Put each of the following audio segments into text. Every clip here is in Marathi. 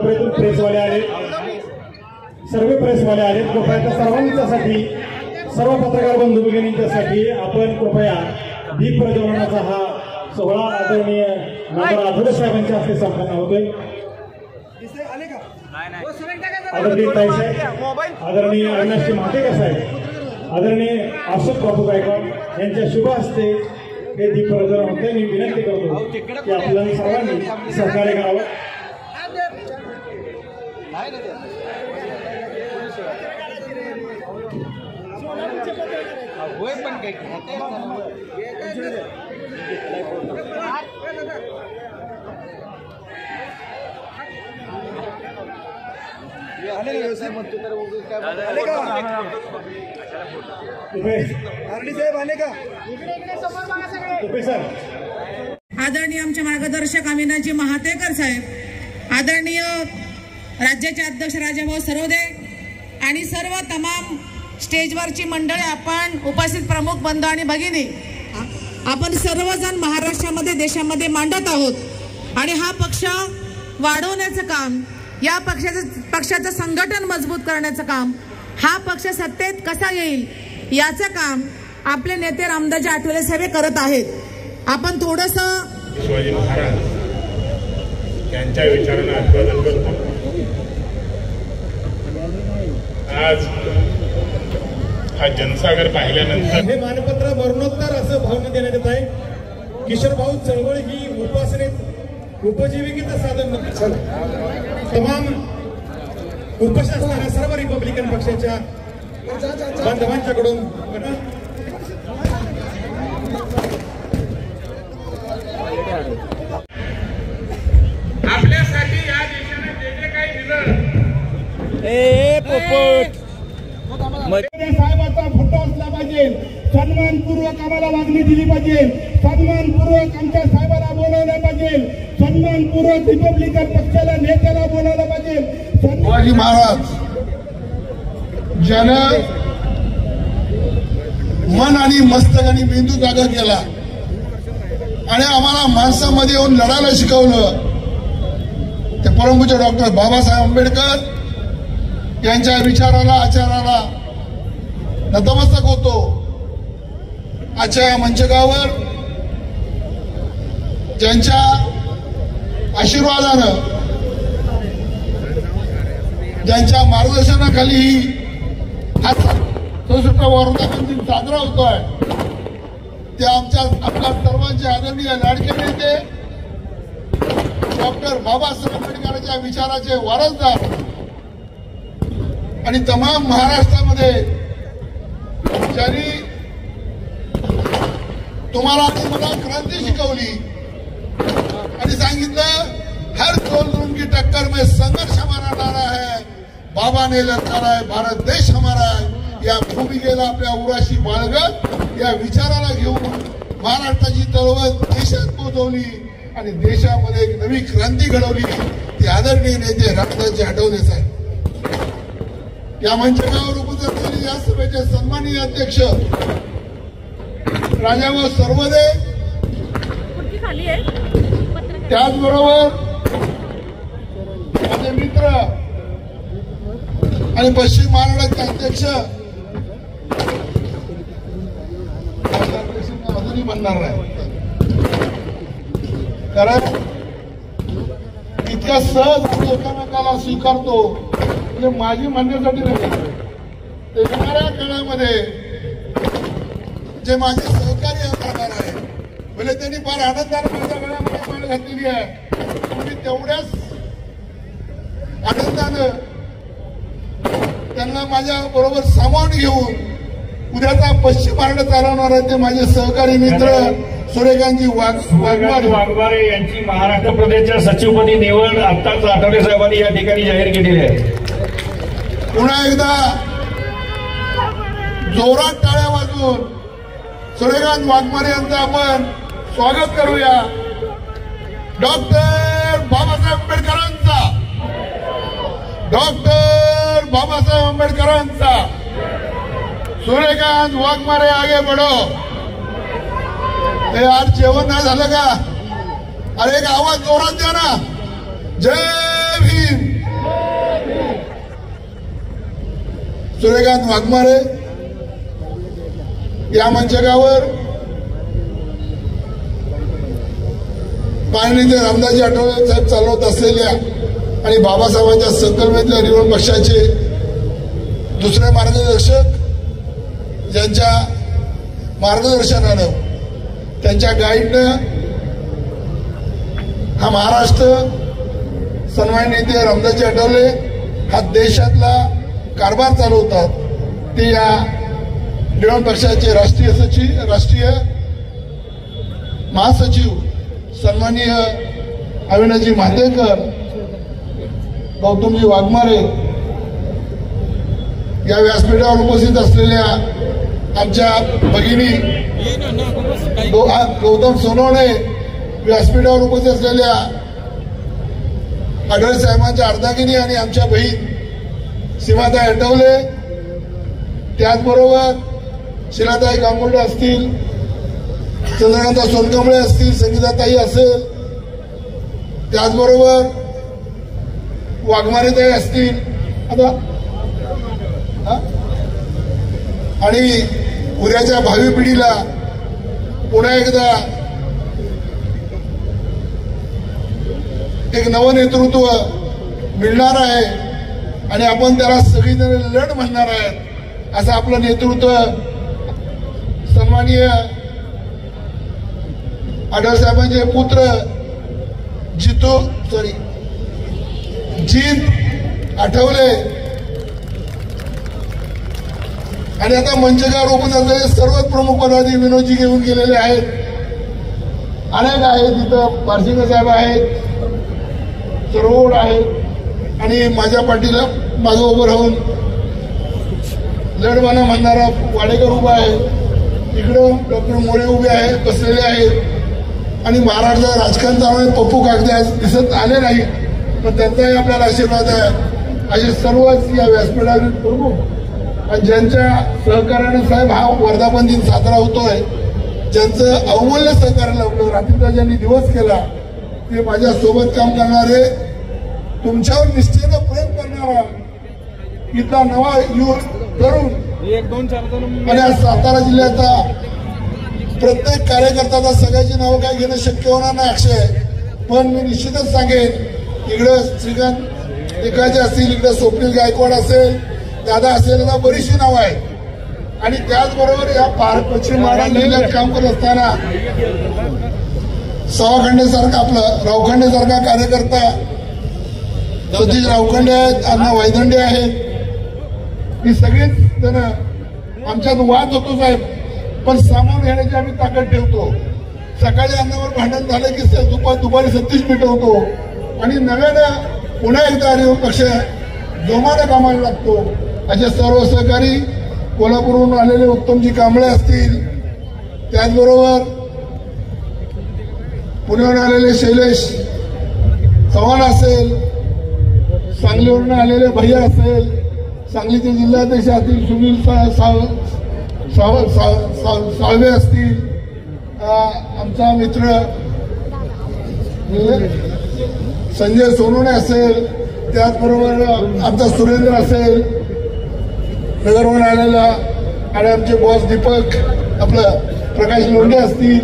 प्रेसवाले आले, सर्व प्रेसवाले आले. कृपया त्या सर्वांच्यासाठी, सर्व पत्रकार बंधू भगिनींच्यासाठी आपण कृपया दीप प्रज्वलनाचा हा सोहळा आदरणीय नामदार आठवले साहेबांच्या हस्ते संपन्न होतोय. आदरणीय ताईसाहेब, आदरणीय अविनाशजी महातेकर साहेब, आदरणीय अशोक बापू गायकवाड यांच्या शुभ हस्ते हे दीप प्रज्वलन होते. मी विनंती करतो की आपल्याला सर्वांनी सहकार्य करावं. आदरणीय आमचे मार्गदर्शक अविनाशजी महातेकर साहेब, आदरणीय राज्याचे अध्यक्ष राजाभाऊ सरोदे आणि सर्व तमाम स्टेजवरची मंडळी, आपण उपस्थित प्रमुख बंधू आणि भगिनी, आपण सर्वजण महाराष्ट्रामध्ये देशामध्ये मांडत आहोत आणि हा पक्ष वाढवण्याचं काम, या पक्षाचं संघटन मजबूत करण्याचं काम, हा पक्ष सत्तेत कसा येईल याचं काम आपले नेते रामदासजी आठवले साहेब करत आहेत. आपण थोडंसं शिवाजी महाराज यांच्या विचारांना अभिवादन करतो. आज हा जनसागर पाहिल्यानंतर हे मानपत्र मरणोत्तर असं भावना देण्यात येत आहे. किशोरभाऊ चळवळ ही उपासनेत उपजीविकेचं साधन नव्हतं. तमाम उपाशी असणाऱ्या सर्व रिपब्लिकन पक्षाच्या बांधवांच्याकडून आपल्यासाठी या देशाने जे जे काही दिलं, साहेबाचा फोटो असला पाहिजे, सन्मानपूर्वक आम्हाला वागणी दिली पाहिजे, सन्मानपूर्वक आमच्या साहेबाला बोलवलं पाहिजे, सन्मानपूर्वक रिपब्लिकन पक्षाला नेत्याला बोलवलं पाहिजे. शिवाजी महाराज ज्यानं मन आणि मस्तक आणि मेंदू जागा केला आणि आम्हाला माणसामध्ये येऊन लढायला शिकवलं, ते परमपूज्य डॉक्टर बाबासाहेब आंबेडकर यांच्या विचाराला, आचाराला नतमस्तक होतो. आजच्या या मंचकावर ज्यांच्या आशीर्वादानं, ज्यांच्या मार्गदर्शनाखाली हा 64वा वर्धापन दिन साजरा होतोय, ते आपल्या सर्वांचे आदरणीय लाडके नेते डॉक्टर बाबासाहेब आंबेडकरांच्या विचाराचे वारसदार आणि तमाम महाराष्ट्रामध्ये ज्यांनी तुम्हाला मला क्रांती शिकवली आणि सांगितलं, हर तोल की टक्कर में संघर्ष हमारा नारा है, बाबा ने ललकारा है, भारत देश हमारा है. या भूमिकेला आपल्या उराशी बाळगत या विचाराला घेऊन महाराष्ट्राची चळवळ देशात पोहोचवली आणि देशामध्ये एक नवी क्रांती घडवली. ती आदरणीय नेते रामदासजी आठवले साहेब. या मंचकावर उपस्थित असलेले या सभेचे सन्माननीय अध्यक्ष राजाभाऊ सरोदे, त्याचबरोबर माझे मित्र आणि पश्चिम महाराष्ट्राचे अध्यक्ष अजूनही बनणार नाही, कारण इतक्या सहज एकामेकाला स्वीकारतो म्हणजे माझी म्हणण्यासाठी नाही. येणाऱ्या काळामध्ये जे माझे सहकार्य करणार आहे, म्हणजे त्यांनी फार आनंदाने माझ्या गळ्यामध्ये माळ घातलेली आहे, मी तेवढ्याच आनंदानं त्यांना माझ्या बरोबर सामावून घेऊन उद्याचा पश्चिम महाराष्ट्र चालवणार आहे ते माझे सहकारी मित्र सूर्यकांतजी वाघमारे यांची महाराष्ट्र प्रदेशच्या सचिवपदी निवड आत्ताच आठवले साहेबांनी या ठिकाणी जाहीर केलेली आहे. पुन्हा एकदा जोरात टाळ्या वाजवून सूर्यकांत वाघमारे यांचं आपण स्वागत करूया. डॉक्टर बाबासाहेब आंबेडकरांचा, डॉक्टर बाबासाहेब आंबेडकरांचा. सूर्यकांत वाघमारे आगे बढ़ो. हे आज जेवण नाही झालं का? अरे एक आवाज जोरात द्या ना. जय भीम. सूर्यकांत वाघमारे या मंचकावर माननीय रामदासजी आठवले साहेब चालवत असलेल्या आणि बाबासाहेबांच्या संकल्पनेतल्या रिवण पक्षाचे दुसरे मार्गदर्शक, ज्यांच्या मार्गदर्शनानं त्यांच्या गाईडनं हा महाराष्ट्र सन्माननीय रामदासजी आठवले हा देशातला कारभार चालवतात. ते या रिवण पक्षाचे राष्ट्रीय महासचिव सन्माननीय अविनाशजी महातेकर, गौतमजी वाघमारे, या व्यासपीठावर उपस्थित असलेल्या आमच्या भगिनी गौतम सोनवणे, व्यासपीठावर उपस्थित असलेल्या आढळे साहेबांच्या अर्धांगिनी आणि आमच्या बहीण सीमाताई आठवले, त्याचबरोबर शिलाताई गांगुर्डे असतील, चंद्रकांता सोनकांबळे असतील, संगीताताई असेल, त्याचबरोबर वाघमारेताई असतील आता, आणि उद्याच्या भावी पिढीला पुन्हा एकदा एक नवं नेतृत्व मिळणार आहे आणि आपण त्याला सगळीजण लढ म्हणणार आहेत. असं आपलं नेतृत्व सन्माननीय आढळ साहेबांचे पुत्र जीत आठवले आणि आता मंचकावर उपस्थित असलेले सर्वच प्रमुख पदाधिकारी विनोदजी घेऊन गेलेले आहेत. अनेक आहेत, तिथं पारशिंगर साहेब आहेत, सरवड आहेत आणि माझ्या पाठीला मागे उभं राहून लढवाना म्हणणारा वाडेकर उभा आहे. इकडं डॉक्टर मोरे उभे आहेत, बसलेले आहेत आणि महाराष्ट्राचं राजकारण चालवणे पप्पू कागदे आज दिसत आले नाही, पण त्यांचाही आपल्याला आशीर्वाद आहे. असे सर्वच या व्यासपीठावरील प्रमुख आणि ज्यांच्या सहकार्याने साहेब हा वर्धापन दिन साजरा होतोय, ज्यांचं अवमूल्य सहकार्य लाभलं, रात्रीचा ज्यांनी दिवस केला, ते माझ्या सोबत काम करणारे, तुमच्यावर निश्चित प्रेम करणारा इथला नवा तरुण आणि आज सातारा जिल्ह्याचा प्रत्येक कार्यकर्त्याचा सगळ्याची नावं काय घेणं शक्य होणार नाही अक्षय, पण मी निश्चितच सांगेन, इकडं श्रीकांत एकाचे असतील, इकडं स्वप्नील गायकवाड असेल, दादा असेल, आता बरीचशी नावं आहेत. आणि त्याचबरोबर या पश्चिम महाराष्ट्र जिल्ह्यात काम करत असताना सवाखंडेसारखा आपलं रावखंडेसारखा कार्यकर्ता सतीश रावखंडे आहेत, अण्णा वायदंडे आहेत, ही सगळीच जण आमच्यात वाद होतो साहेब, पण सामावून घेण्याची आम्ही ताकद ठेवतो. सकाळी अन्नावर भांडण झालं की दुपारी सतीश मिटवतो आणि नव्यानं पुन्हा एकदा रिवण पक्ष जोमाने कामाला लागतो. असे सर्व सहकारी कोल्हापूरहून आलेले उत्तमजी कांबळे असतील, त्याचबरोबर पुण्याहून आलेले शैलेश चव्हाण असेल, सांगलीवरून आलेले भैया असेल, सांगलीचे जिल्हाध्यक्ष असतील सुनील साळवे असतील, आमचा मित्र संजय सोनवणे असेल, त्याचबरोबर आमचा सुरेंद्र असेल नगरहून आलेला, आणि आमचे बॉस दीपक आपलं प्रकाश लोंढे असतील,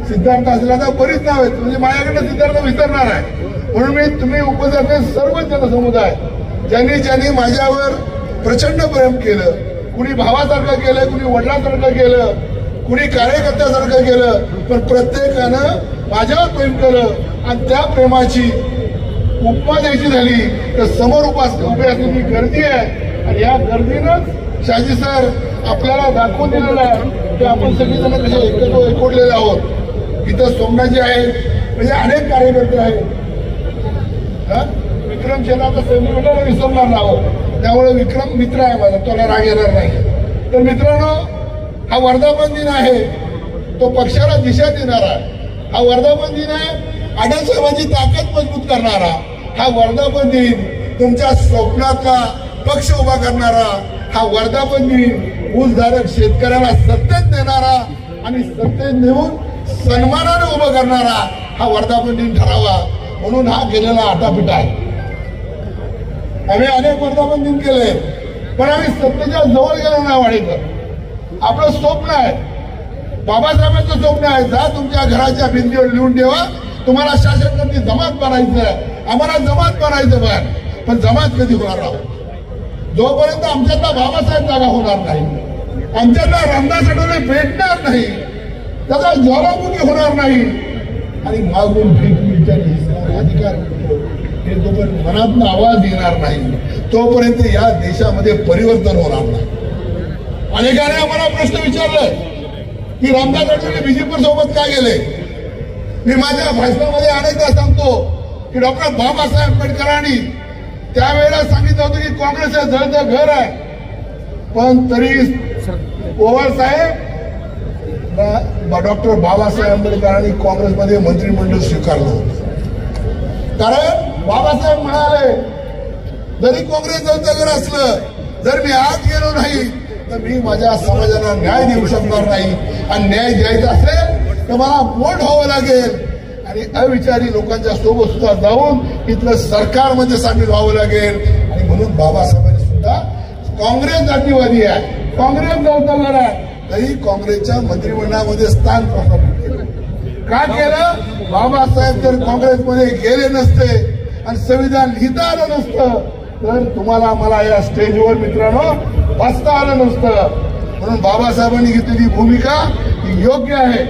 सिद्धार्थ असेल, आता बरीच नाव आहेत, म्हणजे माझ्याकडनं सिद्धार्थ विसरणार आहे. म्हणून मी तुम्ही उपस्थित सर्वच जनसमुदाय ज्यांनी माझ्यावर प्रचंड प्रेम केलं, कुणी भावासारखं केलं, कुणी वडिलांसारखं केलं, कुणी कार्यकर्त्यासारखं केलं, पण प्रत्येकानं माझ्यावर प्रेम केलं आणि त्या प्रेमाची उपमा द्यायची झाली तर समोर उभी असलेली गर्दी आहे. आणि या गर्दीनंच शहाजी सर आपल्याला दाखवून दिलेलं आहे की आपण सगळेजण कसे एकवटलेले आहोत. इथं सोमनाथजी आहेत, म्हणजे अनेक कार्यकर्ते आहेत. विक्रम शेलाचा सेमिनार विसरणार नावं, त्यामुळे विक्रम मित्र आहे माझा, त्याला राग येणार नाही. तर मित्रांनो, हा वर्धापन दिन आहे, तो पक्षाला दिशा देणारा हा वर्धापन दिन आहे, आढळ साहेबांची ताकद मजबूत करणारा हा वर्धापन दिन, तुमच्या स्वप्नातला पक्ष उभा करणारा हा वर्धापन दिन, ऊसधारक शेतकऱ्याला सत्तेत नेणारा आणि सत्तेत नेऊन सन्मानाने उभं करणारा हा वर्धापन दिन ठरावा. म्हणून हा गेलेला आटापिटा आहे. आम्ही अनेक वर्धापन दिन केले, पण आम्ही सत्तेच्या जवळ गेलो नाही. वाडेकर आपलं स्वप्न आहे, बाबासाहेबांचं स्वप्न आहे, जा तुमच्या घराच्या भिंतीवर लिहून ठेवा तुम्हाला शासनाची जमात बनायचं, आम्हाला जमात बनायचं. पण जमात कधी होणार आहोत जोपर्यंत आमच्यातला बाबासाहेब जागा होणार नाही, आमच्यातला रामदास आठवले भेटणार नाही, त्याचा ज्वालामुखी होणार नाही आणि मागून भीक मिळण्याचा अधिकार हे जोपर्यंत मनातून आवाज येणार नाही तोपर्यंत या देशामध्ये परिवर्तन होणार नाही. अनेकांनी आम्हाला प्रश्न विचारला की रामदास आठवले बीजेपी सोबत का गेले. मी माझ्या भाषणामध्ये अनेकदा सांगतो की डॉक्टर बाबासाहेब आंबेडकरांनी त्यावेळेला सांगितलं होतं की काँग्रेस हे जळतं घर आहे, पण तरी पवार साहेब डॉक्टर बाबासाहेब आंबेडकरांनी काँग्रेसमध्ये मंत्रिमंडळ स्वीकारलं होतं. कारण बाबासाहेब म्हणाले जरी काँग्रेस जळतं घर असलं, जर मी आत गेलो नाही तर मी माझ्या समाजाला न्याय देऊ शकणार नाही आणि न्याय द्यायचा असेल तर मला मोठ व्हावं लागेल आणि अविचारी लोकांच्या सोबत सुद्धा जाऊन इथलं सरकारमध्ये सामील व्हावं लागेल. आणि म्हणून बाबासाहेबांनी सुद्धा काँग्रेस जातीवादी आहे, काँग्रेस जळतं घर आहे, तरी काँग्रेसच्या मंत्रिमंडळामध्ये स्थान प्रस्थापित केलं. का केलं. बाबासाहेब जर काँग्रेसमध्ये गेले नसते आणि संविधान लिहिता आलं नसतं तर तुम्हाला मला या स्टेजवर मित्रांनो बसता आलं नसतं. म्हणून बाबासाहेबांनी घेतलेली भूमिका ही योग्य आहे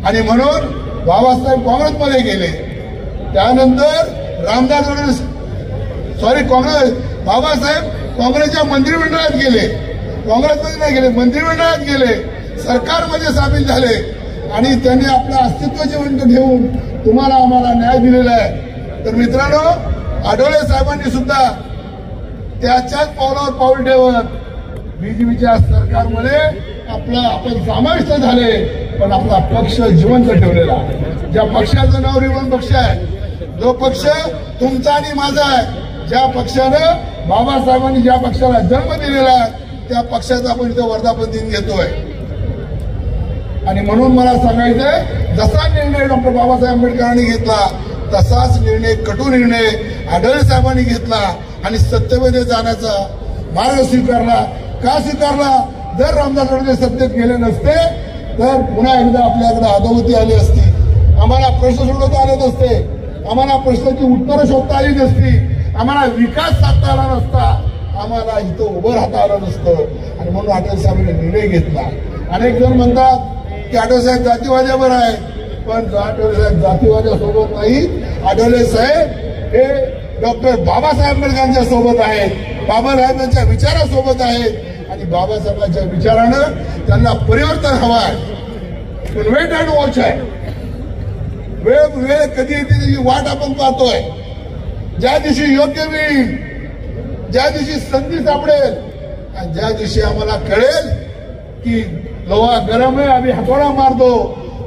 आणि म्हणून बाबासाहेब काँग्रेसमध्ये गेले. त्यानंतर रामदास आठवले काँग्रेस बाबासाहेब काँग्रेसच्या मंत्रिमंडळात गेले, काँग्रेसमध्ये नाही गेले, मंत्रिमंडळात गेले, सरकारमध्ये सामील झाले आणि त्यांनी आपलं अस्तित्व जिवंत ठेवून तुम्हाला आम्हाला न्याय दिलेला आहे. तर मित्रांनो आठवले साहेबांनी सुद्धा त्याच्याच पावलावर पाऊल ठेवत बीजेपीच्या सरकारमध्ये आपण समाविष्ट झाले, पण आपला पक्ष जिवंत ठेवलेला. ज्या पक्षाचं नाव रिबन पक्ष आहे, जो पक्ष तुमचा आणि माझा आहे, ज्या पक्षानं बाबासाहेबांनी ज्या पक्षाला जन्म दिलेला आहे त्या पक्षाचा आपण इथं वर्धापन दिन घेतोय. आणि म्हणून मला सांगायचंय जसा निर्णय डॉक्टर बाबासाहेब आंबेडकरांनी घेतला तसाच निर्णय, कटू निर्णय आढळले साहेबांनी घेतला आणि सत्तेमध्ये जाण्याचा मार्ग स्वीकारला. का स्वीकारला. जर रामदास आठवले सत्तेत गेले नसते तर पुन्हा एकदा आपल्याकडे अधोगती आली असती, आम्हाला प्रश्न सोडवता आले नसते, आम्हाला प्रश्नाची उत्तरं शोधता आली नसती, आम्हाला विकास साधता आला नसता, आम्हाला इथं उभं राहता आलं नसतं. आणि म्हणून आठवले साहेबांनी निर्णय घेतला. अनेक जण म्हणतात की आठवले साहेब जातीवाद्यावर आहे, पण आठवले साहेब जातीवाद्यासोबत नाही, आठवले साहेब हे डॉक्टर बाबासाहेब आंबेडकरांच्या सोबत आहेत, बाबासाहेबांच्या विचारासोबत आहेत आणि बाबासाहेबांच्या विचारानं त्यांना परिवर्तन हवं आहे. पण वेट अँड वॉच आहे, वेळ कधी येते त्याची वाट आपण पाहतोय. ज्या दिवशी योग्य वेळ, ज्या दिवशी संधी सापडेल आणि ज्या दिवशी आम्हाला कळेल की लोहा गरम आहे आम्ही हातोडा मारतो,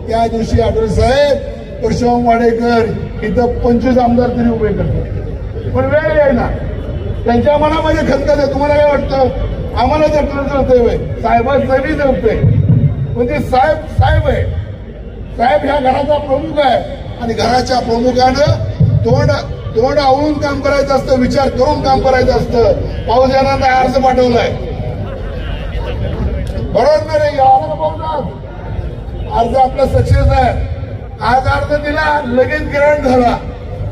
त्या दिवशी आठवले साहेब परशुराम वाडेकर इथं 25 आमदार तरी उभे करतात. पण वेळ आहे ना, त्यांच्या मनामध्ये खतखत आहे. तुम्हाला काय वाटतं आम्हाला जर जळतंय साहेबांसाठी जळतंय, म्हणजे साहेब आहे, साहेब ह्या घराचा प्रमुख आहे आणि घराच्या प्रमुखानं तोंड आवळून काम करायचं असतं, विचार करून काम करायचं असतं. पाऊस येणार अर्ज पाठवलाय, बरोबर नाही आला का पाऊस, अर्ज आपला सक्सेस आहे. आज अर्ज दिला लगेच ग्रँट झाला,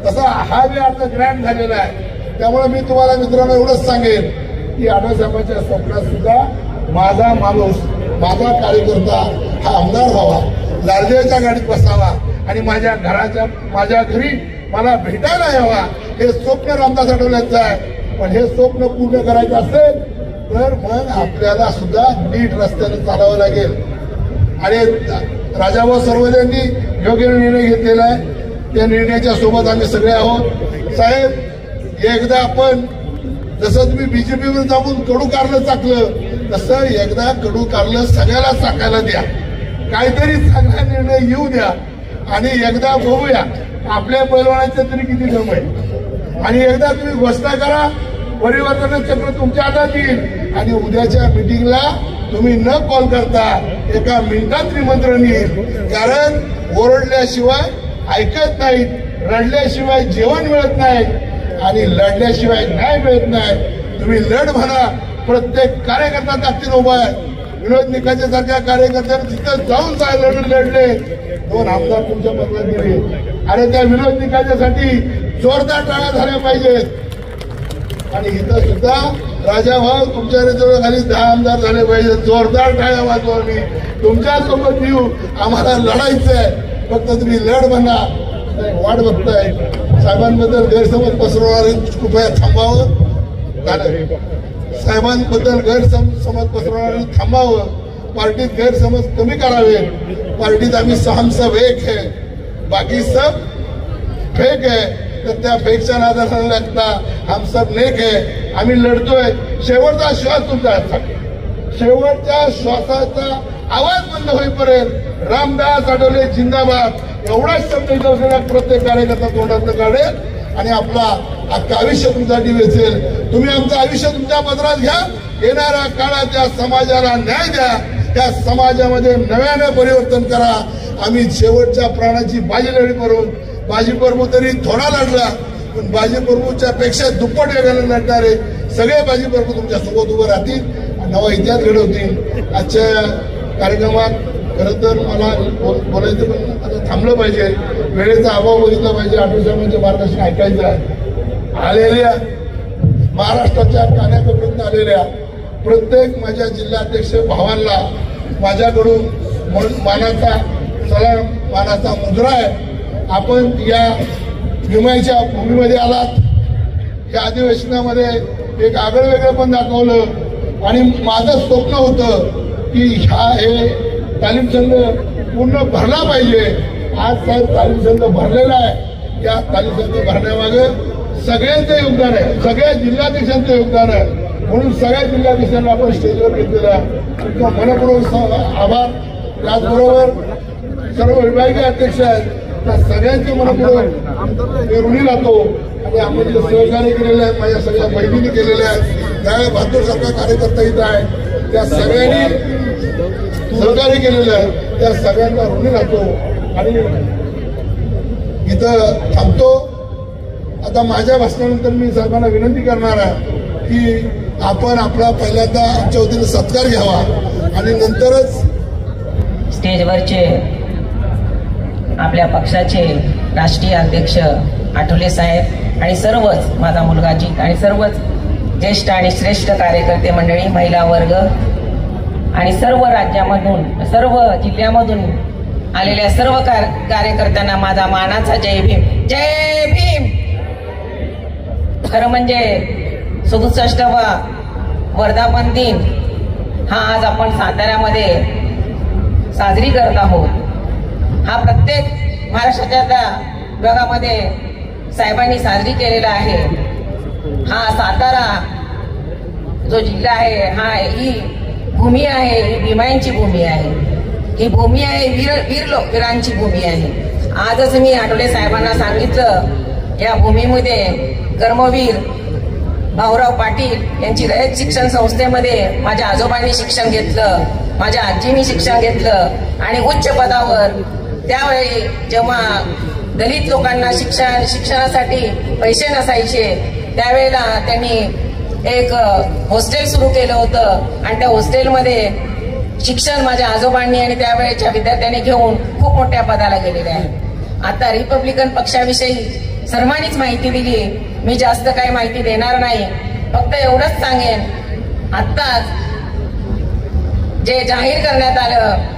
तसा हा बी अर्ज ग्रँट झालेला आहे. त्यामुळे मी तुम्हाला मित्रांनो एवढंच सांगेन की आठवले साहेबांच्या स्वप्नात सुद्धा माझा माणूस, माझा कार्यकर्ता हा आमदार व्हावा, लालदेवच्या गाडीत बसावा आणि माझ्या घरी मला भेटायला यावा, हे स्वप्न रामदास आठवलेंचं आहे. पण हे स्वप्न पूर्ण करायचं असेल तर मग आपल्याला सुद्धा नीट रस्त्याने चालावं लागेल. आणि राजाभाऊ सर्वजणांनी योग्य निर्णय घेतलेला आहे, त्या निर्णयाच्या सोबत आम्ही सगळे आहोत. साहेब एकदा आपण जसं तुम्ही बीजेपीवर जाऊन कडू कारलं चाकलं तसं एकदा कडू कारलं सगळ्याला चाकायला द्या, काहीतरी चांगला निर्णय येऊ द्या आणि एकदा बघूया आपल्या पैलवानाचे तरी किती दम आहे. आणि एकदा तुम्ही घोषणा करा, परिवर्तन चक्र तुमच्या हातात येईल आणि उद्याच्या मिटिंगला तुम्ही न कॉल करता एका मिनिटात निमंत्रण येईल. कारण ओरडल्याशिवाय ऐकत नाहीत, रडल्याशिवाय जेवण मिळत नाही आणि लढल्याशिवाय न्याय मिळत नाही. तुम्ही लढ म्हणा. प्रत्येक कार्यकर्ता ताकदीने उभा आहे. विनोद निकाचे सारख्या कार्यकर्त्यांनी तिथं जाऊन लढले. 2 आमदार तुमच्या पत्रात दिले. अरे त्या विनोद निकाच्यासाठी जोरदार टाळ्या झाल्या पाहिजेत. आणि इथं सुद्धा राजाभाऊ तुमच्या नेतृत्वाखाली 10 आमदार झाले पाहिजे. जोरदार टाळ्या वाजवा. मी तुमच्या सोबत येऊ. आम्हाला लढायचंय. फक्त तुम्ही लढ म्हणा. वाट बघताय. साहेबांबद्दल गैरसमज पसरवणारे कृपया थांबावं. साहेबांबद्दल गैरसमज पसरवणारे थांबावं. पार्टीत गैरसमज कमी करावे. पार्टीत आम्ही हम सब एक है, बाकी सब फेक है. तर त्या फेकच्या नादाला न लागता हम सब नेक है. आम्ही लढतोय. शेवटचा श्वास तुमचा. शेवटच्या श्वासाचा आवाज बंद होईपर्यंत रामदास आठवले जिंदाबाद एवढाच शब्द प्रत्येक कार्यकर्ता तोंडातनं काढेल आणि आपला अख्खं आयुष्य तुमच्यासाठी वेचेल. तुम्ही आमचं आयुष्य तुमच्या पदरात घ्या. येणाऱ्या काळात त्या समाजाला न्याय द्या. त्या समाजामध्ये नव्यानं परिवर्तन करा. आम्ही शेवटच्या प्राणाची बाजी लढी करून बाजी प्रभू तरी थोडा लढला पण बाजी प्रभूच्या पेक्षा दुप्पट वेगाने लढणारे सगळे बाजी प्रभू तुमच्या सोबत उभं राहतील. नवा इतिहास घडवतील. आजच्या कार्यक्रमात खरं तर मला बोलायचं पण आता थांबलं पाहिजे. वेळेचा अभाव बघितला पाहिजे. आठवड्यामध्ये मार्गदर्शन ऐकायचं आहे. आलेल्या महाराष्ट्राच्या कानाकोपऱ्यातून आलेल्या प्रत्येक माझ्या जिल्हाध्यक्ष भावांना माझ्याकडून मानाचा सलाम, मानाचा मुद्रा आहे. आपण या भीमाईच्या भूमीमध्ये आलात. या अधिवेशनामध्ये एक आगळं वेगळं पण दाखवलं आणि माझं स्वप्न होतं की हे तालीम संघ पूर्ण भरला पाहिजे. आज साहेब तालीम संघ भरलेला आहे. या तालीम संघ भरण्यामागे सगळ्यांचं योगदान आहे. सगळ्या जिल्हाध्यक्षांचं योगदान आहे. म्हणून सगळ्या जिल्हाध्यक्षांना आपण स्टेजवर घेतलेला आहे. मनपूर्वक आभार. त्याचबरोबर सर्व विभागीय अध्यक्ष आहेत त्या सगळ्यांचे मनपूर्वक ऋणी राहतो. आणि आपण जे सहकार्य केलेले आहेत माझ्या सगळ्या बहिणींनी केलेल्या आहेत. त्यावेळेस बहादूर सारखा कार्यकर्ता इथं आहे. त्या सगळ्यांनी सहकार्य केलेलं आहे. त्या सगळ्यांना ऋणी राहतो आणि इथं थांबतो. आता माझ्या भाषणानंतर मी साहेबांना विनंती करणार आहे की आपण आपला पहिल्यांदा आमच्या वतीने सत्कार घ्यावा आणि नंतरच स्टेजवरचे आपल्या पक्षाचे राष्ट्रीय अध्यक्ष आठवले साहेब आणि सर्वच माझा मुलगा अजित आणि सर्वच ज्येष्ठ आणि श्रेष्ठ कार्यकर्ते मंडळी, महिला वर्ग आणि सर्व राज्यामधून सर्व जिल्ह्यामधून आलेल्या सर्व कार्यकर्त्यांना माझा मानाचा जय भीम. जय भीम. खरं म्हणजे 67वा वर्धापन दिन हा आज आपण साताऱ्यामध्ये साजरी करत आहोत. हा प्रत्येक महाराष्ट्राच्या भागामध्ये साहेबांनी साजरी केलेला आहे. हा सातारा जो जिल्हा आहे ही भूमी आहे. ही भीमाईंची भूमी आहे. ही भूमी आहे वीरांची भूमी आहे. आजच मी आठवले साहेबांना सांगितलं या भूमीमध्ये कर्मवीर भाऊराव पाटील यांची रयत शिक्षण संस्थेमध्ये माझ्या आजोबांनी शिक्षण घेतलं, माझ्या आजींनी शिक्षण घेतलं आणि उच्च पदावर त्यावेळी जेव्हा दलित लोकांना शिक्षणासाठी पैसे नसायचे त्यावेळेला त्यांनी एक हॉस्टेल सुरू केलं होतं आणि त्या हॉस्टेलमध्ये शिक्षण माझ्या आजोबांनी आणि त्यावेळेच्या विद्यार्थ्यांनी घेऊन खूप मोठ्या पदाला गेलेले आहे. आता रिपब्लिकन पक्षाविषयी सर्वांनीच माहिती दिली. मी जास्त काही माहिती देणार नाही. फक्त एवढंच सांगेन आत्ताच जे जाहीर करण्यात आलं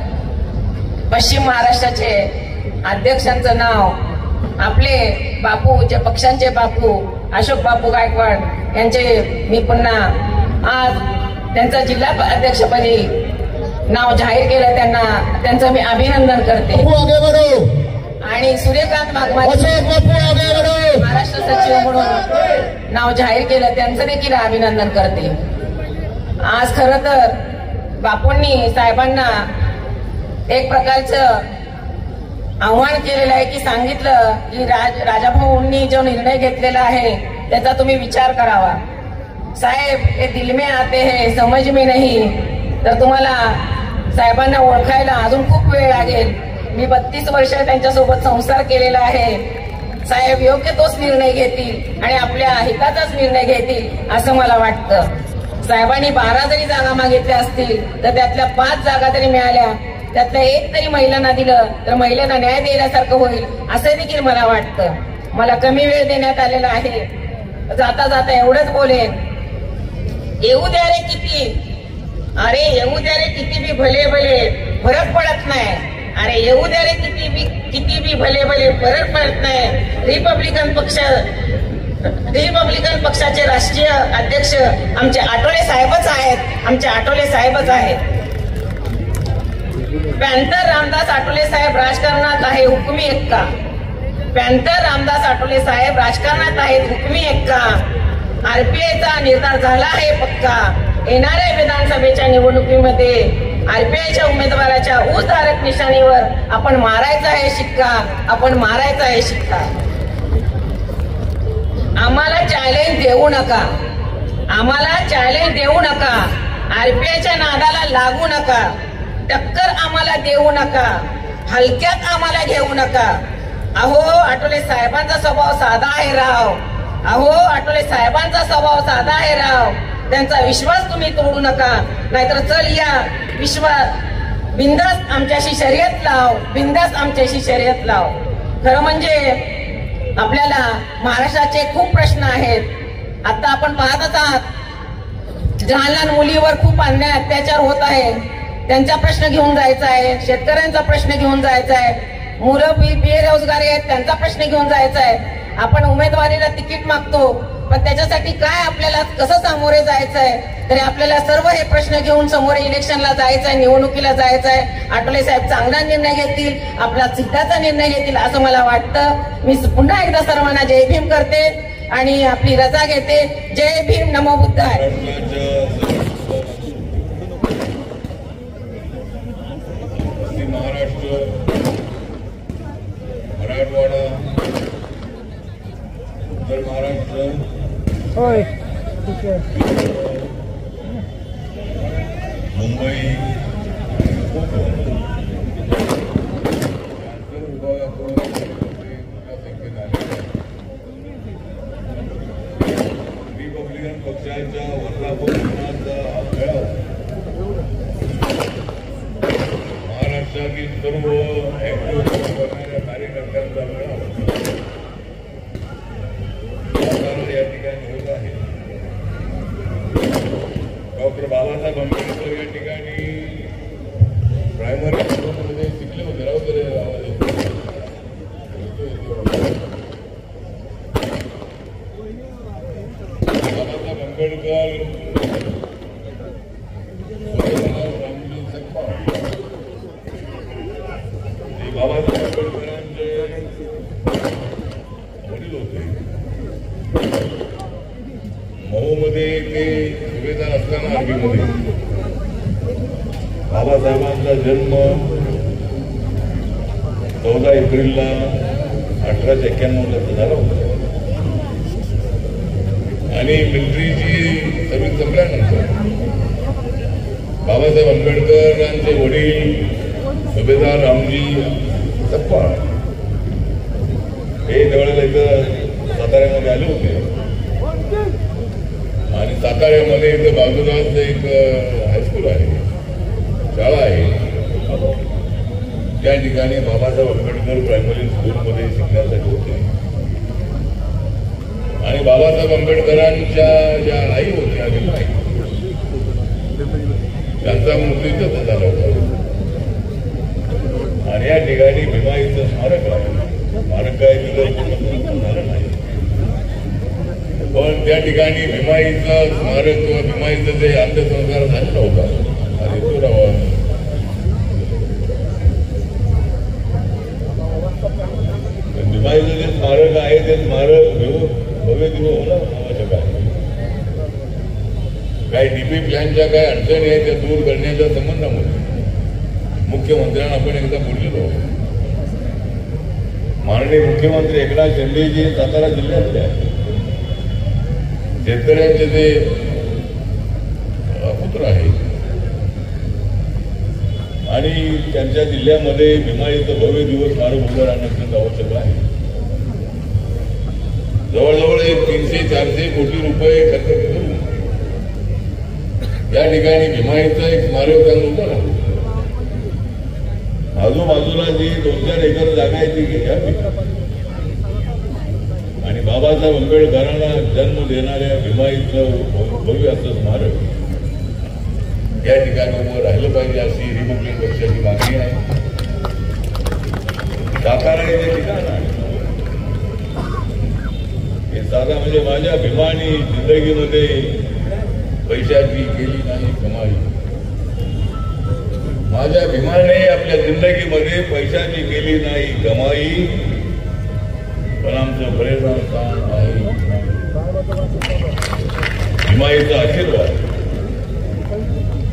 पश्चिम महाराष्ट्राचे अध्यक्षांचं नाव आपले बापू जे पक्षांचे बापू अशोक बापू गायकवाड यांचे मी पुन्हा आज त्यांचं जिल्हा अध्यक्षपदी नाव जाहीर केलं. त्यांचं मी अभिनंदन करते. आणि सूर्यकांत भागमारे महाराष्ट्र सचिव म्हणून नाव जाहीर केलं त्यांचं देखील अभिनंदन करते. आज खरं तर बापूंनी साहेबांना एक प्रकारचं आव्हान केलेलं आहे की सांगितलं की राजाभाऊंनी जो निर्णय घेतलेला आहे त्याचा तुम्ही विचार करावा. साहेब हे दिल में आते हैं समझ में नहीं. तर तुम्हाला साहेबांना ओळखायला अजून खूप वेळ लागेल. मी 32 वर्ष त्यांच्यासोबत संसार केलेला आहे साहेब योग्य तोच निर्णय घेतील आणि आपल्या हिताचाच निर्णय घेतील असं मला वाटतं. साहेबांनी 12 जरी जागा मागितल्या असतील तर त्यातल्या 5 जागा जरी मिळाल्या, त्यातल्या 1 तरी महिलांना दिलं तर महिलांना न्याय देण्यासारखं होईल असं देखील मला वाटतं. मला कमी वेळ देण्यात आलेला आहे. जाता जाता एवढंच बोलेन, येऊ द्या रे किती, अरे येऊ द्या रे किती बी भले भले फरक पडत नाही. अरे येऊ द्या रे किती बी भले भले फरक पडत नाही. रिपब्लिकन पक्षाचे राष्ट्रीय अध्यक्ष आमचे आठवले साहेबच आहेत. आमचे आठवले साहेबच आहेत. पॅन्थर रामदास आठवले साहेब राजकारणात आहे हुकुमी एक्का. पॅन्थर रामदास आठवले साहेब राजकारणात आहेत हुकुमी एक्का. आरपीआयचा निर्धार झाला आहे पक्का. येणाऱ्या विधानसभेच्या निवडणुकीमध्ये आरपीआयच्या उमेदवाराच्या ऊसधारक निशाणीवर आपण मारायचा आहे शिक्का. आपण मारायचा आहे शिक्का. आम्हाला चॅलेंज देऊ नका. आम्हाला चॅलेंज देऊ नका. आरपीआयच्या नादाला लागू नका. टक्कर आम्हाला देऊ नका. हलक्यात आम्हाला घेऊ नका. अहो आठवले साहेबांचा स्वभाव साधा आहे राव. अहो आठवले साहेबांचा स्वभाव साधा आहे राव. त्यांचा विश्वास तुम्ही तोडू नका. नाहीतर चल या विश्वास बिंदास आमच्याशी शर्यत लाव. बिंदास आमच्याशी शर्यत लाव. खरं म्हणजे आपल्याला महाराष्ट्राचे खूप प्रश्न आहेत. आता आपण पाहतच आहात, लहान लहान मुलीवर खूप अन्याय अत्याचार होत आहे. त्यांचा प्रश्न घेऊन जायचा आहे. शेतकऱ्यांचा प्रश्न घेऊन जायचा आहे. मुलं बेरोजगारी आहेत त्यांचा प्रश्न घेऊन जायचा आहे. आपण उमेदवारीला तिकीट मागतो, पण त्याच्यासाठी काय आपल्याला कसं सामोरे जायचं आहे, तरी आपल्याला सर्व हे प्रश्न घेऊन समोर इलेक्शनला जायचं आहे, निवडणुकीला जायचं आहे. आठवले साहेब चांगला निर्णय घेतील, आपला सिद्धाचा निर्णय घेतील असं मला वाटतं. मी पुन्हा एकदा सर्वांना जय भीम करते आणि आपली रजा घेते. जय भीम, नमो बुद्धाय. महाराष्ट्र, मराठवाडा, उत्तर महाराष्ट्र, मुंबई विभागातून मोठ्या संख्येने आले. रिपब्लिकन पक्षाच्या वर्धापन दिनाचा हा मेळावा महाराष्ट्रातील सर्व ऍक्टिव्हिटी करणाऱ्या कार्यकर्त्यांचा मेळावा या ठिकाणी होत आहे. डॉक्टर बाबासाहेब आंबेडकर या ठिकाणी प्रायमरी स्कूलमध्ये शिकले होते. बाबासाहेब आंबेडकर बाबासाहेब आंबेडकरांचे वडील होते. महोमध्ये ते सुभेदार असताना आर्मीमध्ये बाबासाहेबांचा जन्म 14 एप्रिलला 1891 झाला होता. आणि मिलिटरीची सर्व्हिस संपल्यानंतर बाबासाहेब आंबेडकरांचे वडील सुभेदार रामजी सप्पाळ हे त्यावेळेला इथं साताऱ्यामध्ये आले होते. आणि साताऱ्यामध्ये इथं बाजूलाच एक हायस्कूल आहे, शाळा आहे. त्या ठिकाणी बाबासाहेब आंबेडकर प्रायमरी स्कूलमध्ये शिकण्यासाठी होते. आणि बाबासाहेब आंबेडकरांच्या ज्या आई होत्या आई त्यांचा मृत्यू इथंच झाला होता. आणि या ठिकाणी भीमाईचं स्मारक आहे. स्मारक काय तिथं झालं नाही, पण त्या ठिकाणी भीमाईचं स्मारक किंवा भीमाईचं जे अंत्यसंस्कार झालेला होता आणि तो राहावा. भीमाईचं जे स्मारक आहे ते स्मारक भव्य दिवस होणं आवश्यक आहे. काही डीपी प्लॅनच्या काही अडचणी आहेत त्या दूर करण्याच्या संबंधामध्ये मुख्यमंत्र्यांना आपण एकदा बोललेलो. माननीय मुख्यमंत्री एकनाथ शिंदेजी सातारा जिल्ह्यातले आहेत. शेतकऱ्यांचे जे पुत्र आहे आणि त्यांच्या जिल्ह्यामध्ये भीमाईचं भव्य दिवस स्मारक उभं राहणं अत्यंत आवश्यक आहे. जवळजवळ 300-400 कोटी रुपये खर्च करून या ठिकाणी भीमाईचं एक स्मारक चांगलं उभं राहतं. आजूबाजूला जी 2-4 एकर जागा आहे ती घ्यावी आणि बाबासाहेब आंबेडकरांना जन्म देणाऱ्या भीमाईचं भव्य असं स्मारक या ठिकाणी उभं राहिलं पाहिजे अशी रिपब्लिक पक्षाची मागणी आहे. सातारा हे जे ठिकाण आहे हे साधा म्हणजे माझ्या भीमानी जिंदगीमध्ये पैशाची केली नाही कमाई. माझ्या भीमाने आपल्या जिंदगीमध्ये पैशाची केली नाही कमाई, पण आमचं प्रेरणा स्थान आहे भीमाईचा आशीर्वाद.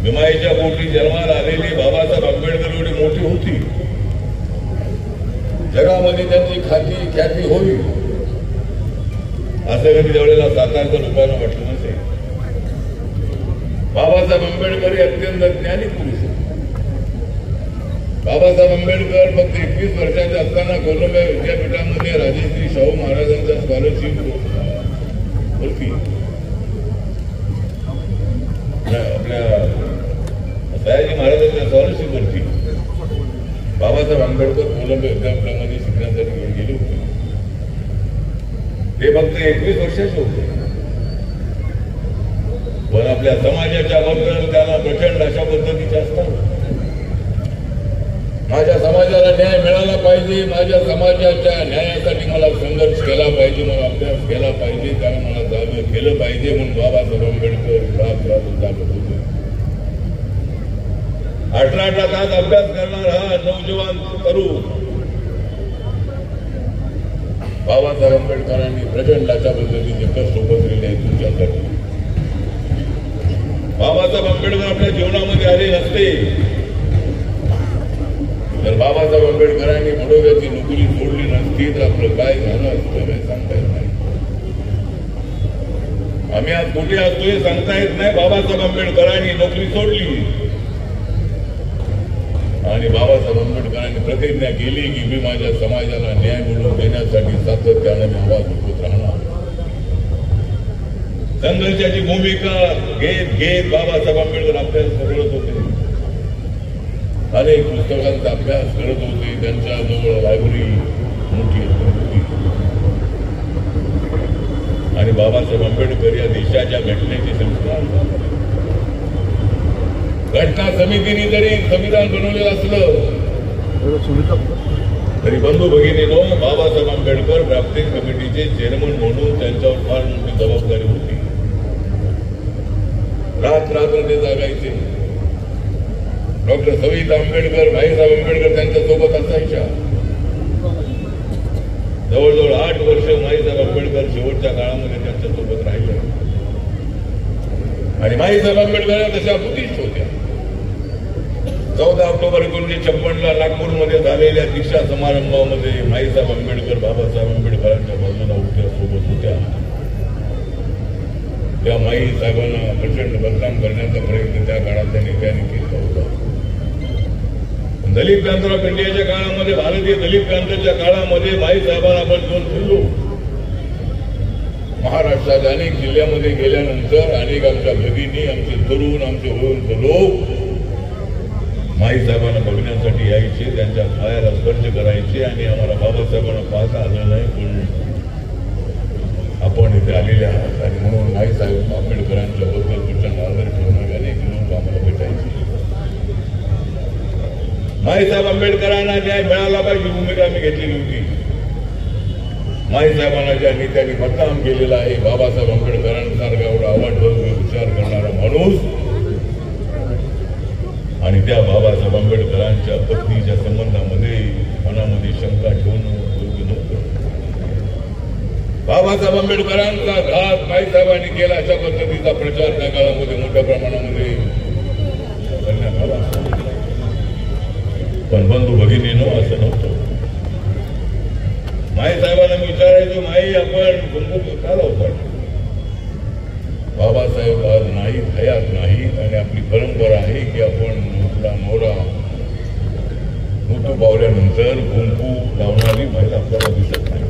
भीमाईच्या पोटी जन्माला आलेली बाबासाहेब आंबेडकर एवढी मोठी होती, जगामध्ये त्यांची ख्याती होईल असं कधी त्यावेळेला सातारच्या लोकांना वाटलं नसेल. बाबासाहेब आंबेडकर हे अत्यंत ज्ञानी पुरुष होते. बाबासाहेब आंबेडकर फक्त 21 वर्षाचे असताना कोलंबिया विद्यापीठामध्ये राजश्री शाहू महाराजांच्या स्कॉलरशिप होती. आपल्या सयाजी महाराजांच्या स्कॉलरशिप वरती बाबासाहेब आंबेडकर कोलंबिया विद्यापीठामध्ये शिक्षणासाठी गेले होते. ते फक्त 21 वर्षाचे होते, पण आपल्या समाजाच्या बद्दल त्याला प्रचंड अशा पद्धतीचे असतात. माझ्या समाजाला न्याय मिळाला पाहिजे, माझ्या समाजाच्या न्यायासाठी मला संघर्ष केला पाहिजे, मला अभ्यास केला पाहिजे, त्याला मला जागं केलं पाहिजे म्हणून बाबासाहेब आंबेडकर रात जागत होते. 18 तास अभ्यास करणारा हा नौजवान तरुण बाबासाहेब आंबेडकरांनी प्रचंड अशा पद्धतीचे कष्ट उपसलेले आहेत तुमच्यासाठी. बाबासाहेब आंबेडकर आपल्या जीवनामध्ये आले नसते तर बाबासाहेब आंबेडकरांनी बडोद्याची नोकरी सोडली नसती तर आपलं काय झालं असतं हे सांगता येत नाही. आम्ही आज कुठे असतो हे सांगता येत नाही. बाबासाहेब आंबेडकरांनी नोकरी सोडली आणि बाबासाहेब आंबेडकरांनी प्रतिज्ञा केली की मी माझ्या समाजाला न्याय मिळवून देण्यासाठी सातत्याने मी आवाज उठवत राहणार. संघर्षाची भूमिका घेत बाबासाहेब आंबेडकर अभ्यास करत होते, अनेक पुस्तकांचा अभ्यास करत होते. त्यांच्याजवळ लायब्ररी मोठी होती आणि बाबासाहेब आंबेडकर या देशाच्या घटनेचे संस्कार घटना समितीने जरी संविधान बनवलेलं असलं तरी बंधू भगिनीनो बाबासाहेब आंबेडकर ड्राफ्टिंग कमिटीचे चेअरमन म्हणून त्यांच्यावर फार मोठी जबाबदारी होती. रात्र ते जागायचे. डॉक्टर सविता आंबेडकर, भाईसाहेब आंबेडकर त्यांच्यासोबत असायच्या. जवळजवळ 8 वर्ष भाईसाहेब आंबेडकर शेवटच्या काळामध्ये त्यांच्यासोबत राहिले आणि भाईसाहेब आंबेडकर तशा बुद्धिस्ट होत्या. 14 ऑक्टोबर 1956 नागपूरमध्ये झालेल्या दीक्षा समारंभामध्ये भाईसाहेब आंबेडकर बाबासाहेब आंबेडकरांच्या बाजूला उभ्या सोबत होत्या. त्या माई साहेबांना प्रचंड बदनाम करण्याचा प्रयत्न त्या काळात त्या नेत्यांनी केला होता. दलित क्रांती ऑफ इंडियाच्या काळामध्ये, भारतीय दलित क्रांतीच्या काळामध्ये माई साहेबांना आपण घेऊन फिरलो. महाराष्ट्रात अनेक जिल्ह्यामध्ये गेल्यानंतर अनेक आमच्या भगिनी, आमचे तरुण, आमचे वयोवृद्ध लोक माई साहेबांना बघण्यासाठी यायचे, त्यांच्या पायाला स्पर्श करायचे आणि आम्हाला बाबासाहेबांना पाहता आलं नाही पण आपण इथे आलेले आहात आणि म्हणून भाईसाहेब आंबेडकरांच्या बद्दल प्रचंड आदर ठेवणारे अनेक लोक आम्हाला भेटायचे. भाईसाहेब आंबेडकरांना न्याय मिळाला पाहिजे भूमिका आम्ही घेतलेली होती. भाईसाहेबांना ज्या नेत्यांनी बदनाम केलेला आहे, बाबासाहेब आंबेडकरांसारखा एवढा अवाढव्य विचार करणारा माणूस आणि त्या बाबासाहेब आंबेडकरांच्या पत्नीच्या संबंधामध्ये मनामध्ये शंका ठेवणं योग्य नव्हतं. बाबासाहेब आंबेडकरांचा घात भाईसाहेबांनी केला अशा पद्धतीचा प्रचार त्या काळामध्ये मोठ्या प्रमाणामध्ये करण्यात आला. पण बंधू भगिनीनो असं नव्हतं. माई साहेबांना मी विचारायचो, माई आपण कुंकू का लावतात? बाबासाहेब आज नाही, हयात नाही आणि आपली परंपरा आहे की आपण आपला नवरा मृत्यू पावल्यानंतर कुंकू लावणारी महिला आपल्याला दिसत नाही.